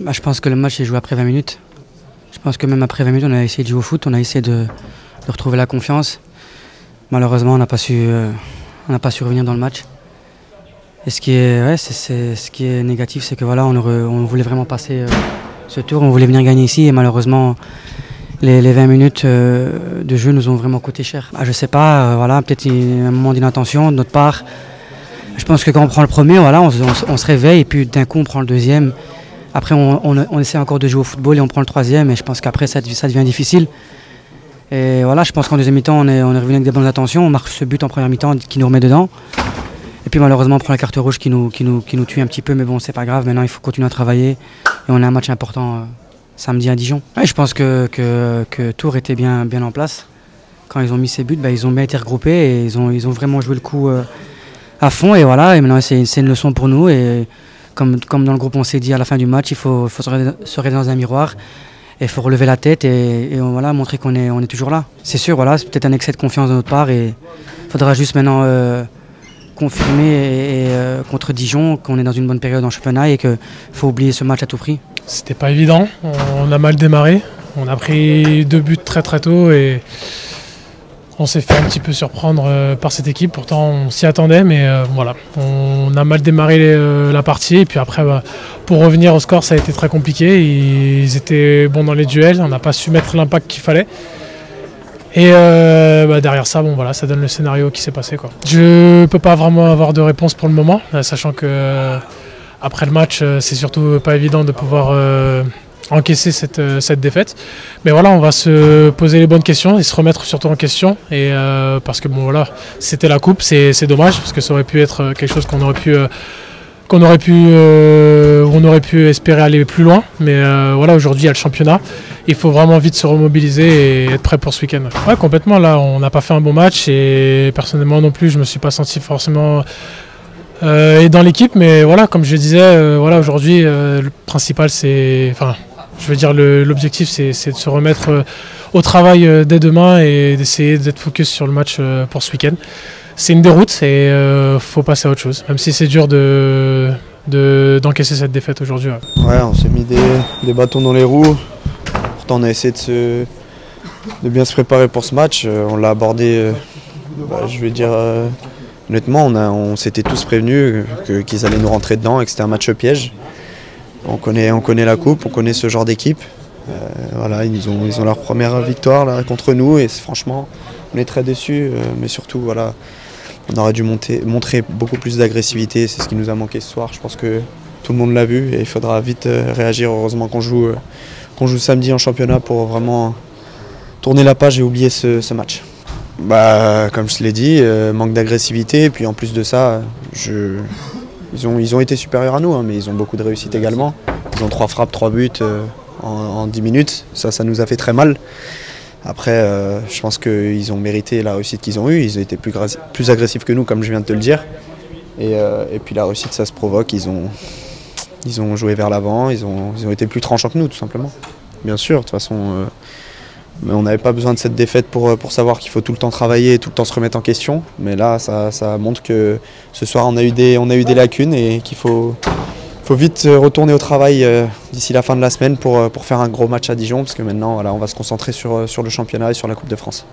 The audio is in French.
Je pense que le match est joué après 20 minutes. Je pense que même après 20 minutes, on a essayé de jouer au foot, on a essayé de retrouver la confiance. Malheureusement, on n'a pas su revenir dans le match. Et ce qui est négatif, c'est que voilà, on voulait vraiment passer ce tour, on voulait venir gagner ici et malheureusement, les 20 minutes de jeu nous ont vraiment coûté cher. Je ne sais pas, voilà, peut-être un moment d'inattention de notre part. Je pense que quand on prend le premier, voilà, on se réveille et puis d'un coup on prend le deuxième. Après on essaie encore de jouer au football et on prend le troisième et je pense qu'après ça devient difficile. Et voilà, je pense qu'en deuxième mi-temps on est revenu avec des bonnes intentions, on marque ce but en première mi-temps qui nous remet dedans. Et puis malheureusement on prend la carte rouge qui nous tue un petit peu, mais bon c'est pas grave, maintenant il faut continuer à travailler et on a un match important samedi à Dijon. Ouais, je pense que Tours était bien en place. Quand ils ont mis ces buts, ils ont bien été regroupés et ils ont vraiment joué le coup à fond et voilà, et maintenant c'est une leçon pour nous et comme dans le groupe on s'est dit à la fin du match, il faut se regarder dans un miroir et il faut relever la tête et voilà, montrer qu'on est toujours là. C'est sûr, voilà, c'est peut-être un excès de confiance de notre part et il faudra juste maintenant confirmer contre Dijon qu'on est dans une bonne période en championnat et qu'il faut oublier ce match à tout prix. C'était pas évident, on a mal démarré, on a pris 2 buts très tout et on s'est fait un petit peu surprendre par cette équipe, pourtant on s'y attendait, mais voilà, on a mal démarré la partie et puis après pour revenir au score ça a été très compliqué, ils étaient bons dans les duels, on n'a pas su mettre l'impact qu'il fallait. Et derrière ça, bon, voilà, ça donne le scénario qui s'est passé, quoi. Je ne peux pas vraiment avoir de réponse pour le moment, sachant que après le match, c'est surtout pas évident de pouvoir encaisser cette défaite. Mais voilà, on va se poser les bonnes questions et se remettre surtout en question. Et parce que bon voilà, c'était la coupe, c'est dommage parce que ça aurait pu être quelque chose on aurait pu espérer aller plus loin. Mais voilà, aujourd'hui il y a le championnat. Il faut vraiment vite se remobiliser et être prêt pour ce week-end. Ouais, complètement. Là, on n'a pas fait un bon match et personnellement non plus, je me suis pas senti forcément dans l'équipe. Mais voilà, comme je disais, voilà, aujourd'hui, le principal, c'est, enfin, je veux dire, l'objectif, c'est de se remettre au travail dès demain et d'essayer d'être focus sur le match pour ce week-end. C'est une déroute et faut passer à autre chose, même si c'est dur d'encaisser cette défaite aujourd'hui. Ouais, on s'est mis des bâtons dans les roues. Pourtant, on a essayé de bien se préparer pour ce match. On l'a abordé, je vais dire, honnêtement, on s'était tous prévenus qu'ils allaient nous rentrer dedans et que c'était un match piège. On connaît la coupe, on connaît ce genre d'équipe. Voilà, ils ont leur première victoire là, contre nous et franchement, on est très déçus. Mais surtout, voilà, on aurait dû montrer beaucoup plus d'agressivité. C'est ce qui nous a manqué ce soir. Je pense que tout le monde l'a vu et il faudra vite réagir. Heureusement qu'on joue samedi en championnat pour vraiment tourner la page et oublier ce match. Comme je l'ai dit, manque d'agressivité. Et puis en plus de ça, ils ont été supérieurs à nous, hein, mais ils ont beaucoup de réussite également. Ils ont 3 frappes, 3 buts en 10 minutes. Ça nous a fait très mal. Après, je pense qu'ils ont mérité la réussite qu'ils ont eue. Ils ont été plus agressifs que nous, comme je viens de te le dire. Et puis la réussite, ça se provoque. Ils ont joué vers l'avant. Ils ont été plus tranchants que nous, tout simplement. Bien sûr, de toute façon, mais on n'avait pas besoin de cette défaite pour savoir qu'il faut tout le temps travailler et tout le temps se remettre en question. Mais là, ça montre que ce soir, on a eu des lacunes et qu'il faut vite retourner au travail d'ici la fin de la semaine pour faire un gros match à Dijon. Parce que maintenant, voilà, on va se concentrer sur le championnat et sur la Coupe de France.